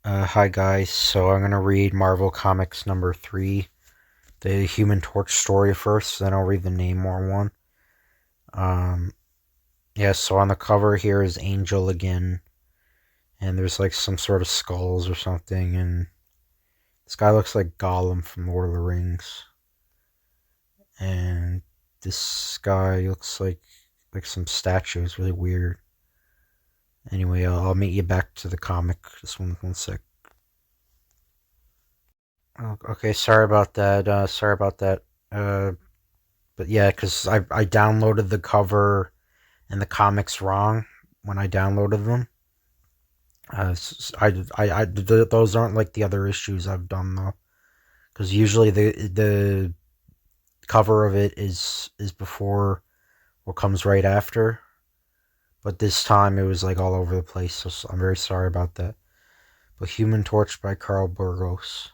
Hi guys, so I'm gonna read Marvel Comics number 3, the Human Torch story first, then I'll read the Namor one. Um, yeah, so on the cover here is Angel again, and there's like some sort of skulls or something, and this guy looks like Gollum from Lord of the Rings, and this guy looks like some statues, really weird. Anyway, I'll meet you back to the comic. Just one sec. Okay, sorry about that. Sorry about that. Uh, But yeah, because I downloaded the cover and the comics wrong when I downloaded them. Those aren't like the other issues I've done though, because usually the cover of it is before what comes right after. But this time it was like all over the place, so I'm very sorry about that. But Human Torch by Carl Burgos.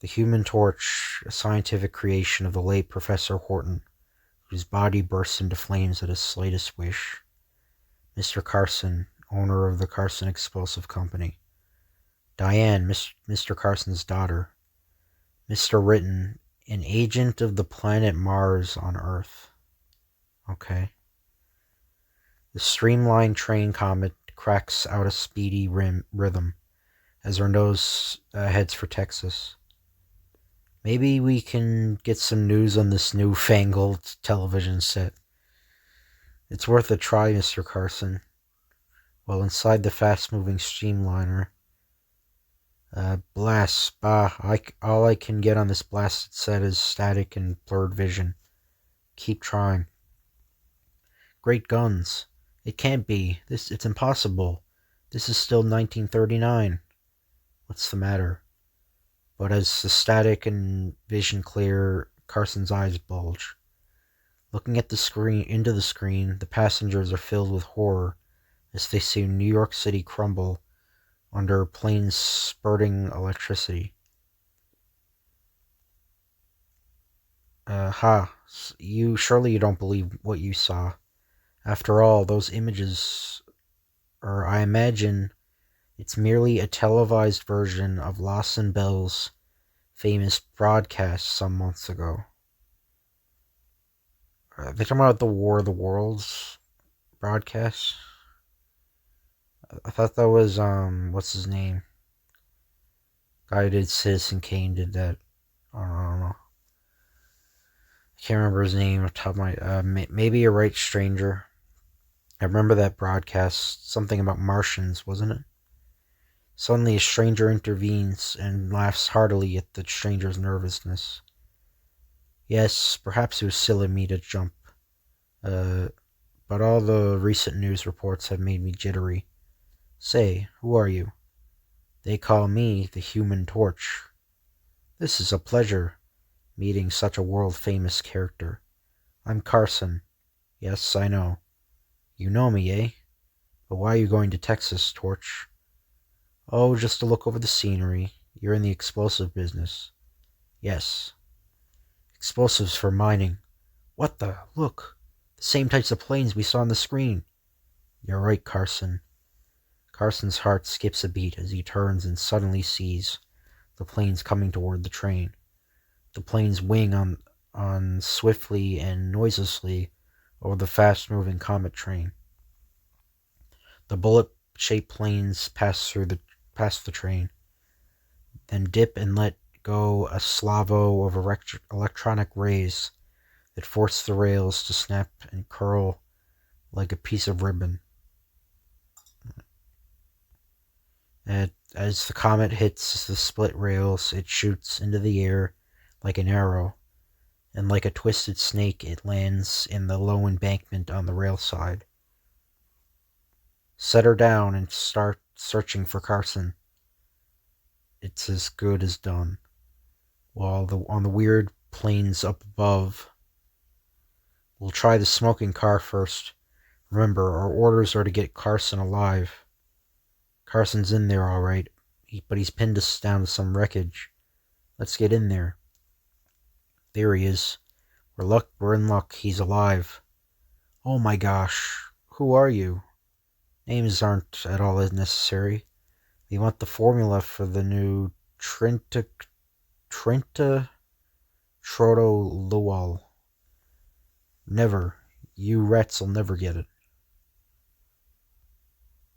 The Human Torch, a scientific creation of the late Professor Horton, whose body bursts into flames at his slightest wish. Mr. Carson, owner of the Carson Explosive Company. Diane, Mr. Carson's daughter. Mr. Ritten, an agent of the planet Mars on Earth. Okay. The streamlined train comet cracks out a speedy rhythm as our nose heads for Texas. Maybe we can get some news on this newfangled television set. It's worth a try, Mr. Carson. While inside the fast-moving streamliner, blast, all I can get on this blasted set is static and blurred vision. Keep trying. Great guns. It can't be. It's impossible. This is still 1939. What's the matter? But as the static and vision clear, Carson's eyes bulge. Looking at the screen, into the screen, the passengers are filled with horror as they see New York City crumble under planes spurting electricity. You don't believe what you saw. After all, those images, or I imagine it's merely a televised version of Lawson Bell's famous broadcast some months ago. They talking about the War of the Worlds broadcast? I thought that was, what's his name? Guy who did Citizen Kane did that. I don't know. I can't remember his name off the top of my, maybe you're right, stranger. I remember that broadcast, something about Martians, wasn't it? Suddenly a stranger intervenes and laughs heartily at the stranger's nervousness. Yes, perhaps it was silly of me to jump, uh, but all the recent news reports have made me jittery. Say, who are you? They call me the Human Torch. This is a pleasure, meeting such a world-famous character. I'm Carson. Yes, I know. You know me, eh? But why are you going to Texas, Torch? Oh, just to look over the scenery. You're in the explosive business. Yes. Explosives for mining. What the? Look. The same types of planes we saw on the screen. You're right, Carson. Carson's heart skips a beat as he turns and suddenly sees the planes coming toward the train. The planes wing on swiftly and noiselessly over the fast-moving comet train. The bullet-shaped planes pass the train, then dip and let go a salvo of electronic rays that force the rails to snap and curl like a piece of ribbon. As the comet hits the split rails, it shoots into the air like an arrow, and like a twisted snake it lands in the low embankment on the rail side. Set her down and start searching for Carson. It's as good as done. While on the weird plains up above, we'll try the smoking car first. Remember, our orders are to get Carson alive. Carson's in there all right, but he's pinned us down to some wreckage. Let's get in there. There he is. We're in luck. He's alive. Oh my gosh. Who are you? Names aren't at all necessary. We want the formula for the new Trinta Trotoluol. Never. You rats'll never get it.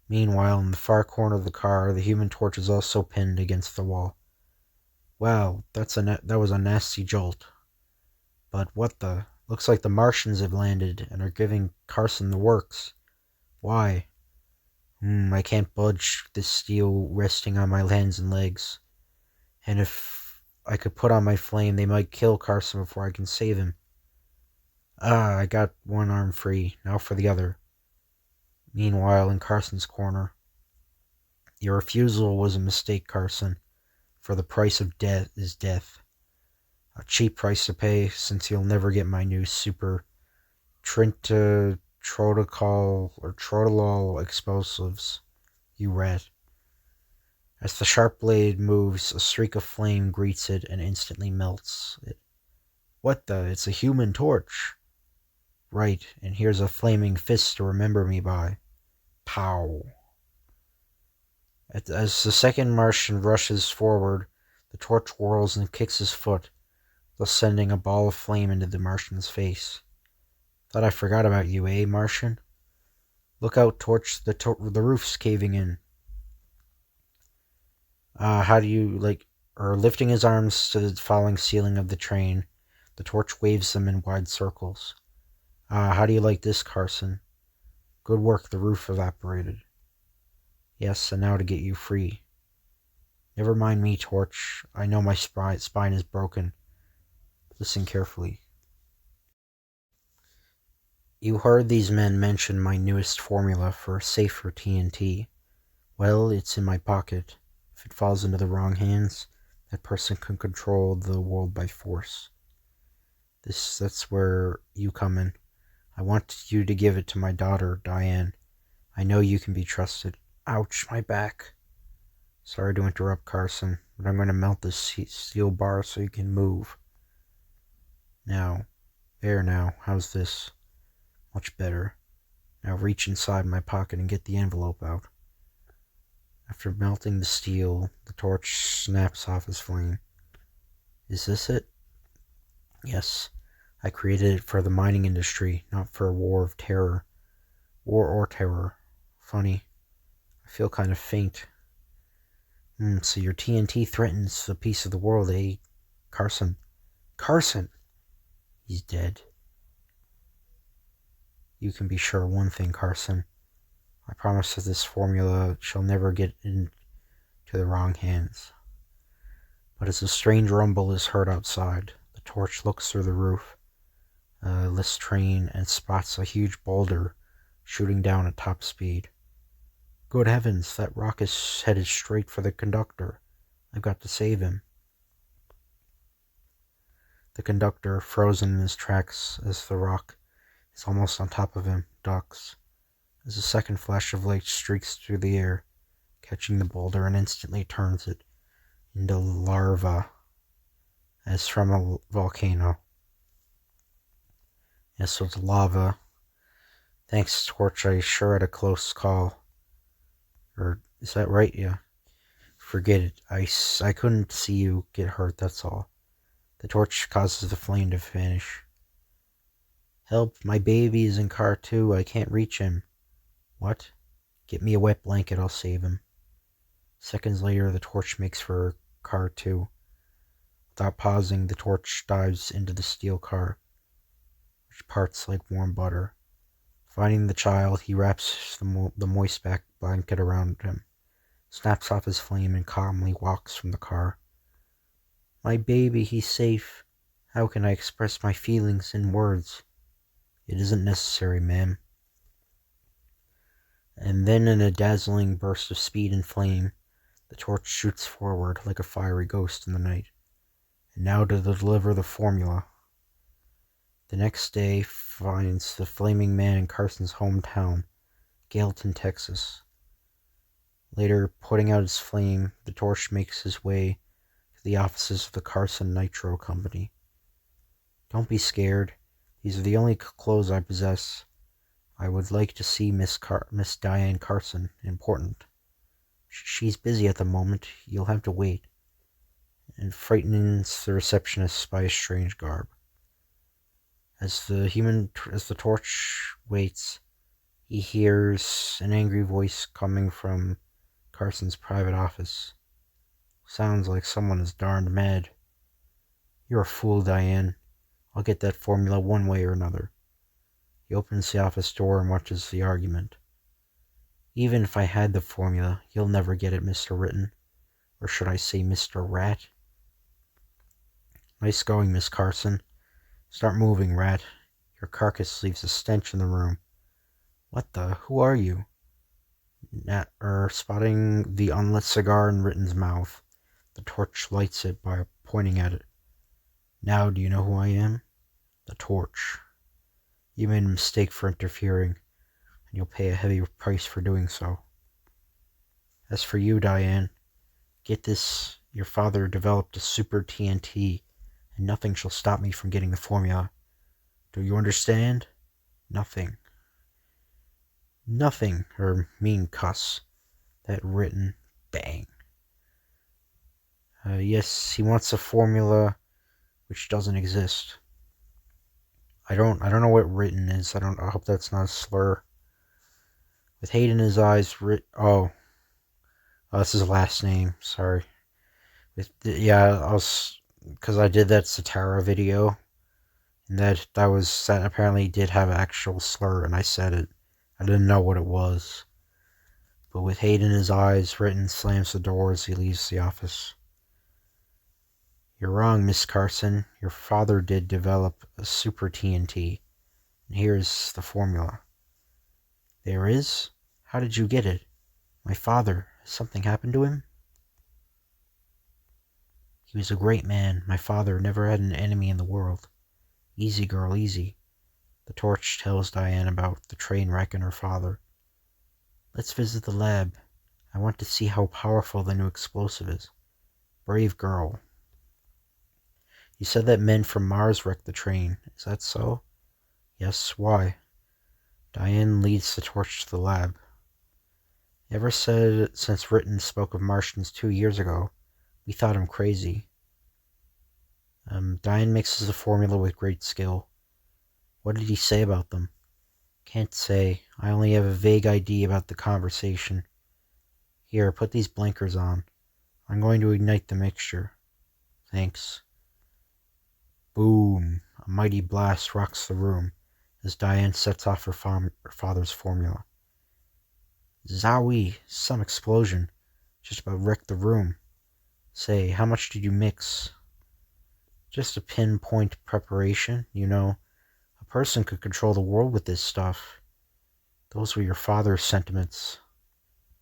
Meanwhile, in the far corner of the car, the Human Torch is also pinned against the wall. Wow, that was a nasty jolt. But what the? Looks like the Martians have landed and are giving Carson the works. Why? I can't budge this steel resting on my hands and legs. And if I could put on my flame, they might kill Carson before I can save him. I got one arm free. Now for the other. Meanwhile, in Carson's corner. Your refusal was a mistake, Carson. For the price of death is death. A cheap price to pay, since you'll never get my new super Trotolol explosives, you rat. As the sharp blade moves, a streak of flame greets it and instantly melts it. What the? It's a Human Torch. Right, and here's a flaming fist to remember me by. Pow. As the second Martian rushes forward, the torch whirls and kicks his foot, thus sending a ball of flame into the Martian's face. Thought I forgot about you, eh, Martian? Look out, Torch, the roof's caving in. How do you, lifting his arms to the falling ceiling of the train, the Torch waves them in wide circles. How do you like this, Carson? Good work, the roof evaporated. Yes, and now to get you free. Never mind me, Torch. I know my spine is broken. Listen carefully. You heard these men mention my newest formula for safer TNT. Well, it's in my pocket. If it falls into the wrong hands, that person can control the world by force. That's where you come in. I want you to give it to my daughter, Diane. I know you can be trusted. Ouch, my back. Sorry to interrupt, Carson, but I'm going to melt this steel bar so you can move. Now. How's this? Much better. Now reach inside my pocket and get the envelope out. After melting the steel, the torch snaps off its flame. Is this it? Yes. I created it for the mining industry, not for a war of terror. War or terror. Funny. I feel kind of faint. So your TNT threatens the peace of the world, eh? Carson. Carson! He's dead. You can be sure of one thing, Carson. I promise that this formula shall never get into the wrong hands. But as a strange rumble is heard outside, the torch looks through the roof, this train, and spots a huge boulder shooting down at top speed. Good heavens, that rock is headed straight for the conductor. I've got to save him. The conductor, frozen in his tracks as the rock is almost on top of him, ducks, as a second flash of light streaks through the air, catching the boulder and instantly turns it into lava, as from a volcano. Yes, so it's lava. Thanks, Torch, I sure had a close call. Or, is that right? Yeah. Forget it. I couldn't see you get hurt, that's all. The torch causes the flame to vanish. Help, my baby is in car 2. I can't reach him. What? Get me a wet blanket, I'll save him. Seconds later, the torch makes for car 2. Without pausing, the torch dives into the steel car, which parts like warm butter. Finding the child, he wraps the moist back blanket around him, snaps off his flame, and calmly walks from the car. My baby, he's safe. How can I express my feelings in words? It isn't necessary, ma'am. And then in a dazzling burst of speed and flame, the torch shoots forward like a fiery ghost in the night. And now to deliver the formula. The next day finds the flaming man in Carson's hometown, Gailton, Texas. Later, putting out his flame, the torch makes his way to the offices of the Carson Nitro Company. Don't be scared. These are the only clothes I possess. I would like to see Miss Diane Carson. Important. She's busy at the moment. You'll have to wait. And frightens the receptionist by a strange garb. As the torch waits, he hears an angry voice coming from Carson's private office. Sounds like someone is darned mad. You're a fool, Diane. I'll get that formula one way or another. He opens the office door and watches the argument. Even if I had the formula, you'll never get it, Mr. Ritten. Or should I say Mr. Rat? Nice going, Miss Carson. Start moving, Rat. Your carcass leaves a stench in the room. What the? Who are you? Spotting the unlit cigar in Ritten's mouth, the torch lights it by pointing at it. Now do you know who I am? The Torch. You made a mistake for interfering, and you'll pay a heavy price for doing so. As for you, Diane, get this. Your father developed a super TNT, and nothing shall stop me from getting the formula. Do you understand? Nothing. Nothing, her mean cuss. That Ritten. Bang. Yes, he wants a formula which doesn't exist. I don't know what Ritten is. I hope that's not a slur. With hate in his eyes, oh, that's his last name. Sorry. Because I did that Satara video, and that apparently did have an actual slur, and I said it. I didn't know what it was. But with hate in his eyes, Ritten slams the door as he leaves the office. You're wrong, Miss Carson. Your father did develop a super TNT, and here's the formula. There is? How did you get it? My father. Has something happened to him? He was a great man. My father never had an enemy in the world. Easy, girl, easy. The Torch tells Diane about the train wreck and her father. Let's visit the lab. I want to see how powerful the new explosive is. Brave girl. You said that men from Mars wrecked the train. Is that so? Yes, why? Diane leads the Torch to the lab. Ever since Ritten spoke of Martians 2 years ago, we thought him crazy. Diane mixes the formula with great skill. What did he say about them? Can't say. I only have a vague idea about the conversation. Here, put these blinkers on. I'm going to ignite the mixture. Thanks. Boom. A mighty blast rocks the room as Diane sets off her father's formula. Zowie, some explosion. Just about wrecked the room. Say, how much did you mix? Just a pinpoint preparation, you know. A person could control the world with this stuff. Those were your father's sentiments.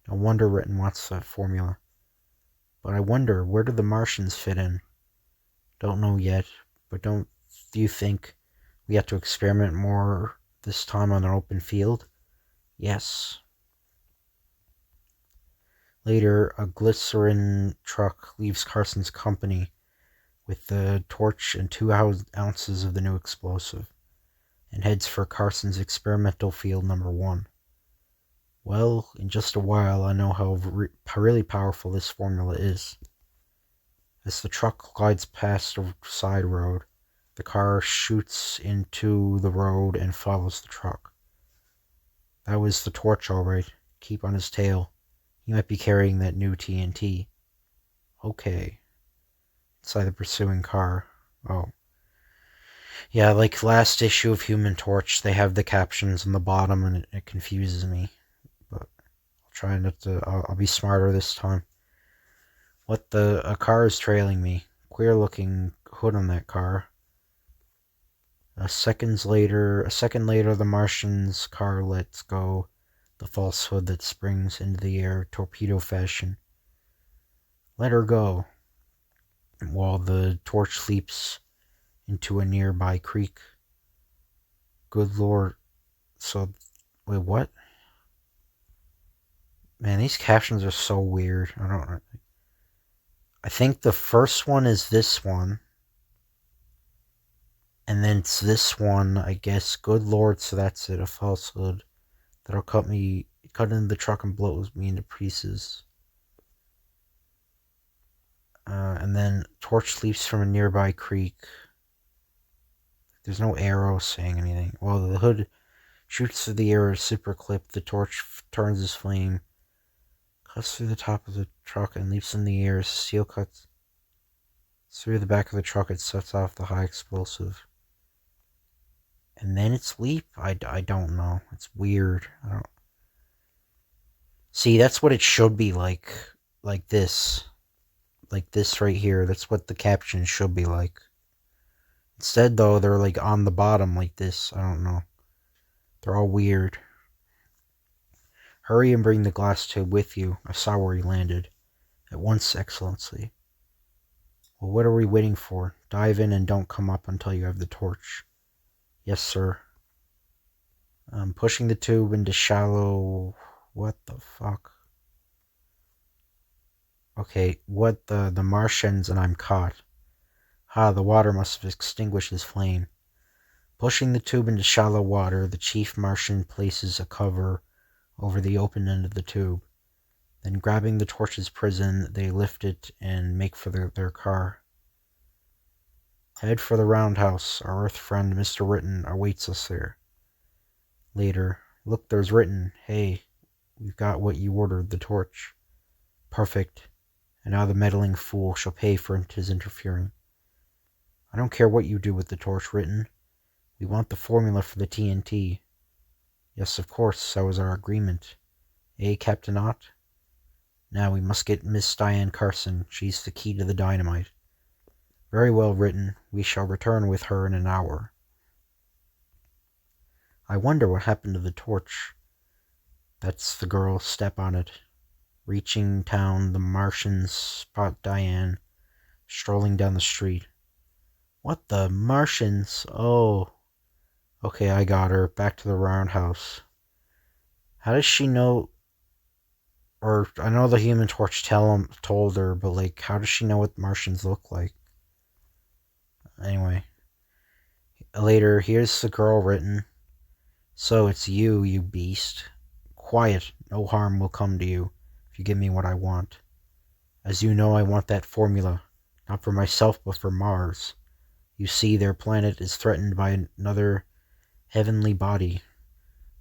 No wonder Ritten wants that formula. But I wonder, where do the Martians fit in? Don't know yet, but don't you think we have to experiment more this time on an open field? Yes. Later, a glycerin truck leaves Carson's company with the Torch and 2 ounces of the new explosive, and heads for Carson's experimental field number 1. Well, in just a while, I know how really powerful this formula is. As the truck glides past a side road, the car shoots into the road and follows the truck. That was the Torch, all right. Keep on his tail. He might be carrying that new TNT. Okay. Inside the pursuing car. Oh. Yeah, like last issue of Human Torch, they have the captions on the bottom and it confuses me. But I'll try not to... I'll be smarter this time. A car is trailing me. Queer looking hood on that car. A second later, the Martian's car lets go the false hood that springs into the air torpedo fashion. Let her go. While the Torch leaps into a nearby creek. Good lord. Wait, what? Man, these captions are so weird. I think the first one is this one. And then it's this one, I guess. Good lord, so that's it. A falsehood that'll cut into the truck and blows me into pieces. And then torch leaps from a nearby creek. There's no arrow saying anything. Well, the hood shoots through the air at a super clip. The torch turns as flame, cuts through the top of the truck, and leaps in the air. Steel cuts through the back of the truck. It sets off the high explosive. And then it's leap? I don't know. It's weird. I don't... See, that's what it should be like. Like this. Like this right here. That's what the caption should be like. Instead, though, they're like on the bottom like this. I don't know. They're all weird. Hurry and bring the glass tube with you. I saw where he landed. At once, Excellency. Well, what are we waiting for? Dive in and don't come up until you have the torch. Yes, sir. I'm pushing the tube into shallow... What the fuck? Okay, what the Martians and I'm caught. Ha, the water must have extinguished his flame. Pushing the tube into shallow water, the chief Martian places a cover over the open end of the tube. Then grabbing the torch's prison, they lift it and make for their car. Head for the roundhouse. Our Earth friend, Mr. Ritten, awaits us there. Later. Look, there's Ritten. Hey, we've got what you ordered, the torch. Perfect. And now the meddling fool shall pay for his interfering. I don't care what you do with the torch, Ritten. We want the formula for the TNT. Yes, of course, that was our agreement. Eh, Captain Ott? Now we must get Miss Diane Carson. She's the key to the dynamite. Very well, Ritten. We shall return with her in an hour. I wonder what happened to the torch. That's the girl. Step on it. Reaching town, the Martians spot Diane strolling down the street. What the Martians? Oh. Okay, I got her. Back to the roundhouse. How does she know... Or, I know the Human Torch told her, but, like, how does she know what Martians look like? Anyway. Later, here's the girl Ritten. So, it's you, you beast. Quiet. No harm will come to you if you give me what I want. As you know, I want that formula. Not for myself, but for Mars. You see, their planet is threatened by another heavenly body.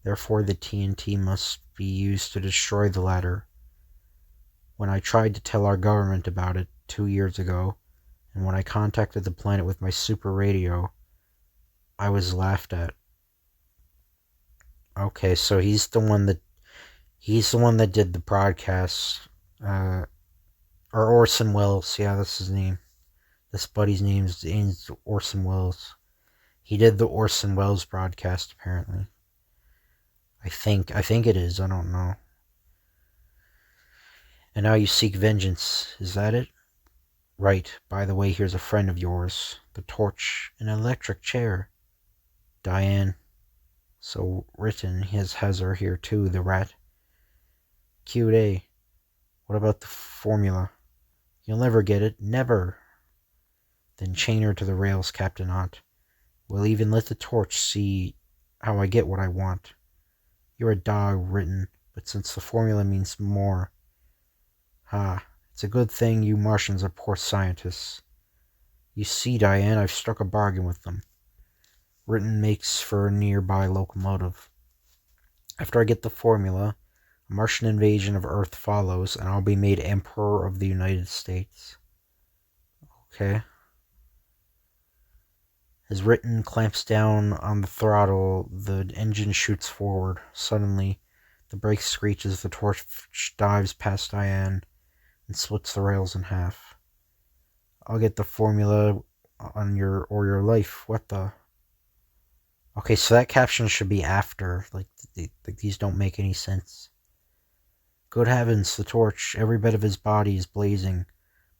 Therefore, the TNT must be used to destroy the latter. When I tried to tell our government about it 2 years ago, and when I contacted the planet with my super radio, I was laughed at. Okay, so he's the one that did the broadcast. Or Orson Welles, yeah, that's his name. This buddy's name is Orson Welles. He did the Orson Welles broadcast, apparently. I think it is, I don't know. And now you seek vengeance, is that it? Right, by the way, here's a friend of yours. The torch, an electric chair. Diane. So Ritten has her here too, the rat. Cute, eh? What about the formula? You'll never get it, never. Then chain her to the rails, Captain Ott. We'll even let the torch see how I get what I want. You're a dog, Ritten, but since the formula means more... it's a good thing you Martians are poor scientists. You see, Diane, I've struck a bargain with them. Ritten makes for a nearby locomotive. After I get the formula, a Martian invasion of Earth follows, and I'll be made Emperor of the United States. Okay. As Ritten clamps down on the throttle, the engine shoots forward. Suddenly, the brake screeches, the torch dives past Diane, and splits the rails in half. I'll get the formula on your life. What the... Okay, so that caption should be after. Like these don't make any sense. Good heavens, the torch. Every bit of his body is blazing,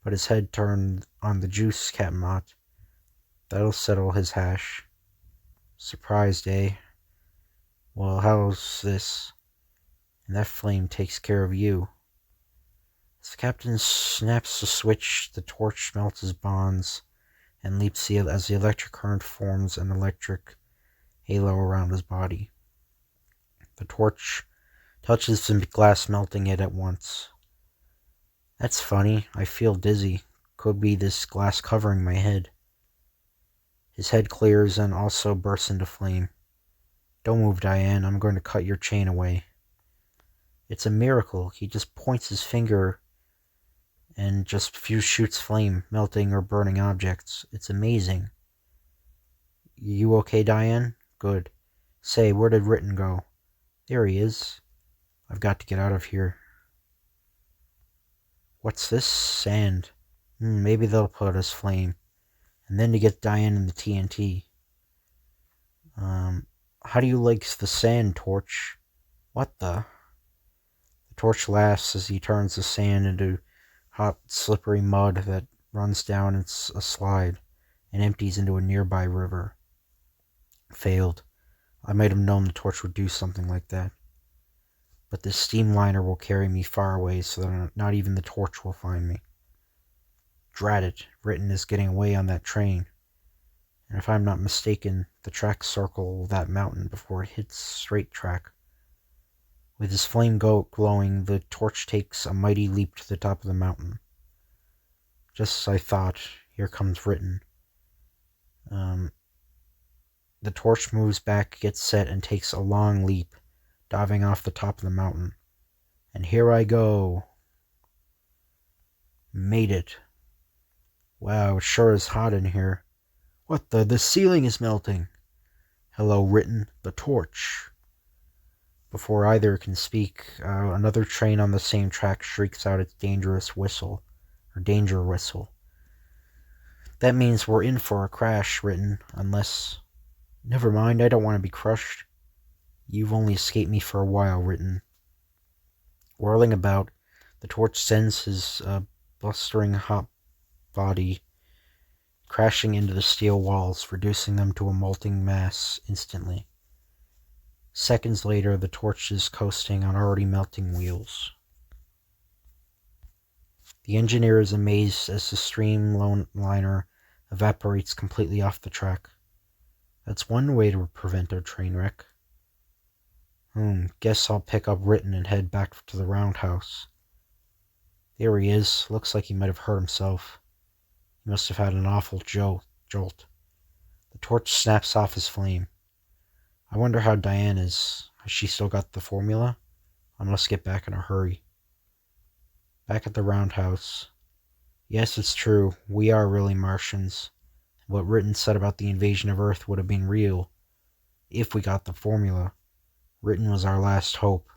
but his head turned on the juice, Captain Ott. That'll settle his hash. Surprised, eh? Well, how's this? And that flame takes care of you. As the captain snaps the switch, the torch melts his bonds and leaps as the electric current forms an electric halo around his body. The torch touches the glass, melting it at once. That's funny. I feel dizzy. Could be this glass covering my head. His head clears and also bursts into flame. Don't move, Diane. I'm going to cut your chain away. It's a miracle. He just points his finger and just shoots flame, melting or burning objects. It's amazing. You okay, Diane? Good. Say, where did Ritten go? There he is. I've got to get out of here. What's this? Sand. Maybe they'll put us flame. And then to get Diane and the TNT. How do you like the sand, Torch? What the? The Torch laughs as he turns the sand into hot, slippery mud that runs down a slide and empties into a nearby river. Failed. I might have known the Torch would do something like that. But this steamliner will carry me far away so that not even the Torch will find me. Drat it, Ritten is getting away on that train. And if I'm not mistaken, the tracks circle that mountain before it hits straight track. With his flame glowing, the Torch takes a mighty leap to the top of the mountain. Just as I thought, here comes Ritten. The Torch moves back, gets set, and takes a long leap, diving off the top of the mountain. And here I go. Made it. Wow, it sure is hot in here. What the ceiling is melting. Hello, Ritten, the Torch. Before either can speak, another train on the same track shrieks out its danger whistle. That means we're in for a crash, Ritten, unless... Never mind, I don't want to be crushed. You've only escaped me for a while, Ritten. Whirling about, the Torch sends his blustering hot body crashing into the steel walls, reducing them to a molten mass instantly. Seconds later, the Torch is coasting on already melting wheels. The engineer is amazed as the streamliner evaporates completely off the track. That's one way to prevent a train wreck. Guess I'll pick up Ritten and head back to the roundhouse. There he is. Looks like he might have hurt himself. He must have had an awful jolt. The Torch snaps off his flame. I wonder how Diane is. Has she still got the formula? I must get back in a hurry. Back at the roundhouse. Yes, it's true. We are really Martians. What Ritten said about the invasion of Earth would have been real if we got the formula. Ritten was our last hope,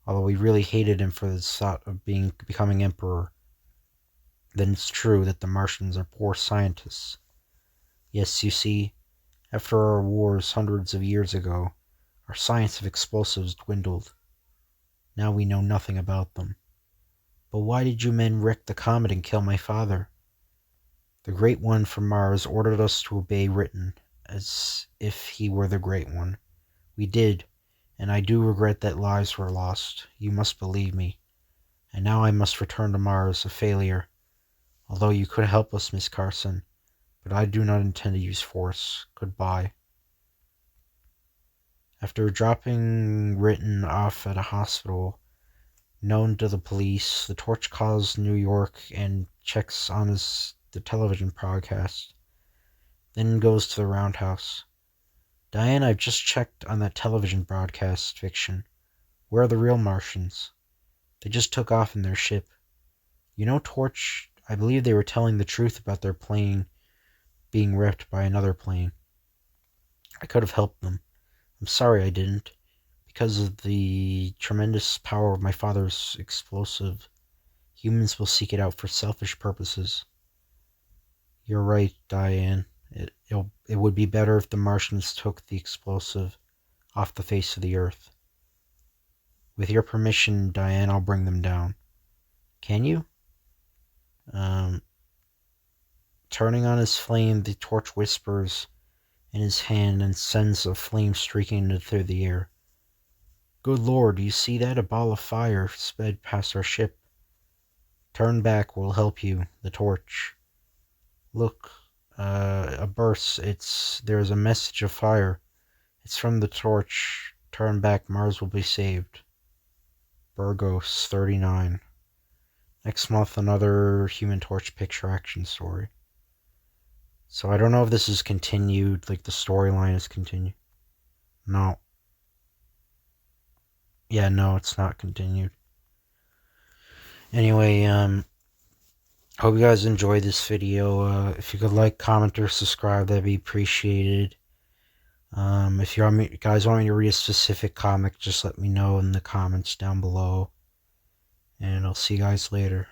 although we really hated him for the thought of becoming emperor. Then it's true that the Martians are poor scientists. Yes, you see, after our wars hundreds of years ago, our science of explosives dwindled. Now we know nothing about them. But why did you men wreck the comet and kill my father? The Great One from Mars ordered us to obey Ritten, as if he were the Great One. We did, and I do regret that lives were lost. You must believe me. And now I must return to Mars, a failure. Although you could help us, Miss Carson, but I do not intend to use force. Goodbye. After dropping Ritten off at a hospital known to the police, the Torch calls New York and checks on the television broadcast, then goes to the roundhouse. Diane, I've just checked on that television broadcast fiction. Where are the real Martians? They just took off in their ship. You know, Torch, I believe they were telling the truth about their plane being wrecked by another plane. I could have helped them. I'm sorry I didn't. Because of the tremendous power of my father's explosive, humans will seek it out for selfish purposes. You're right, Diane. It would be better if the Martians took the explosive off the face of the Earth. With your permission, Diane, I'll bring them down. Can you? Turning on his flame, the Torch whispers in his hand and sends a flame streaking through the air. Good Lord, do you see that? A ball of fire sped past our ship. Turn back, we'll help you. The Torch. Look, a burst. There's a message of fire. It's from the Torch. Turn back, Mars will be saved. Burgos 39. Next month, another Human Torch picture action story. So I don't know if this is continued, like the storyline is continued. No. Yeah, no, it's not continued. Anyway, hope you guys enjoyed this video. If you could like, comment, or subscribe, that'd be appreciated. If you guys want me to read a specific comic, just let me know in the comments down below. And I'll see you guys later.